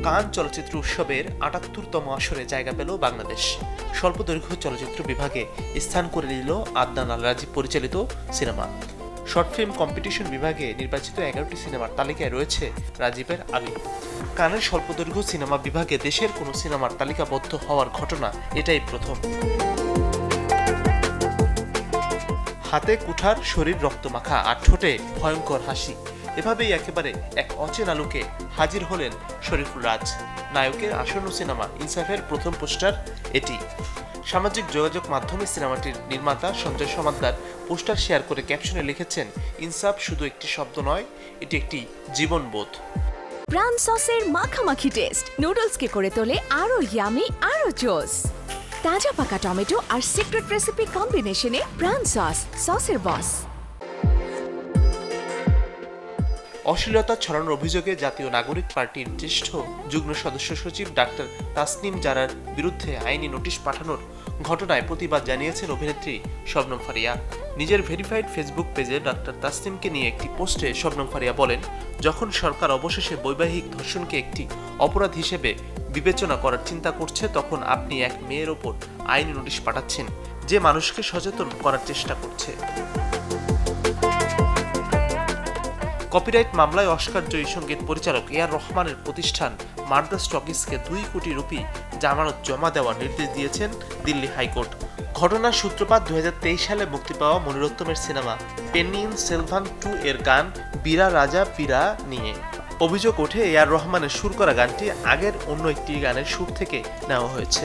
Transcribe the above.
কান চলচ্চিত্র উৎসবের ৭৮তম আসরে জায়গা পেল বাংলাদেশ। স্বল্পদৈর্ঘ্য চলচ্চিত্র বিভাগে স্থান করে নিল আদনান আল রাজীব পরিচালিত সিনেমা। শর্ট ফিল্ম কম্পিটিশন বিভাগে নির্বাচিত ১১টি সিনেমার তালিকায় রয়েছে রাজীবের আলী। কানের স্বল্পদৈর্ঘ্য সিনেমা বিভাগে দেশের কোনো সিনেমার তালিকাবদ্ধ হওয়ার ঘটনা এটাই প্রথম। হাতে কুঠার, শরীর রক্তমাখা আর ঠোঁটে ভয়ঙ্কর হাসি, এভাবেই একেবারে এক অচেনা লুকে হাজির হলেন শরীফুল রাজ। নায়কের আসন্ন সিনেমা ইনসাফের প্রথম পোস্টার এটি। সামাজিক যোগাযোগ মাধ্যমে সিনেমাটির নির্মাতা সঞ্জয় সমাদ্দার পোস্টার শেয়ার করে ক্যাপশনে লিখেছেন, ইনসাফ শুধু একটি শব্দ নয়, এটি একটি জীবনবোধ। প্রাণ সসের মাখামাখি টেস্ট নুডলসকে করে তোলে আরো ইয়ামি, আরো জোস। তাজা পাকা টমেটো আর সিক্রেট রেসিপি কম্বিনেশনে প্রাণ সসের বস। অশ্লীলতা ছড়ানোর অভিযোগে জাতীয় নাগরিক পার্টির জ্যেষ্ঠ যুগ্ম সদস্য সচিব ডাক্তার তাসনিম জারার বিরুদ্ধে আইনি নোটিশ পাঠানোর ঘটনায় প্রতিবাদ জানিয়েছেন অভিনেত্রী শবনম ফারিয়া। নিজের ভেরিফাইড ফেসবুক পেজে ডাক্তার তাসনিমকে নিয়ে একটি পোস্টে শবনম ফারিয়া বলেন, যখন সরকার অবশেষে বৈবাহিক ধর্ষণকে একটি অপরাধ হিসেবে বিবেচনা করার চিন্তা করছে, তখন আপনি এক মেয়ের ওপর আইনি নোটিশ পাঠাচ্ছেন যে মানুষকে সচেতন করার চেষ্টা করছে। কপিরাইট মামলায় অস্কারজয়ী সঙ্গীত পরিচালক এআর রহমানের প্রতিষ্ঠান মাদ্রাজ টকিজকে ২ কোটি রুপি জামানত জমা দেওয়ার নির্দেশ দিয়েছেন দিল্লি হাইকোর্ট। ঘটনার সূত্রপাত ২০২৩ সালে মুক্তি পাওয়া মনিরুত্তমের সিনেমা পেন্নিয়িন সেলভান 2 এর গান বীরা রাজা পীরা নিয়ে। অভিযোগ ওঠে, এআর রহমানের সুর করা গানটি আগের অন্য একটি গানের সুর থেকে নেওয়া হয়েছে।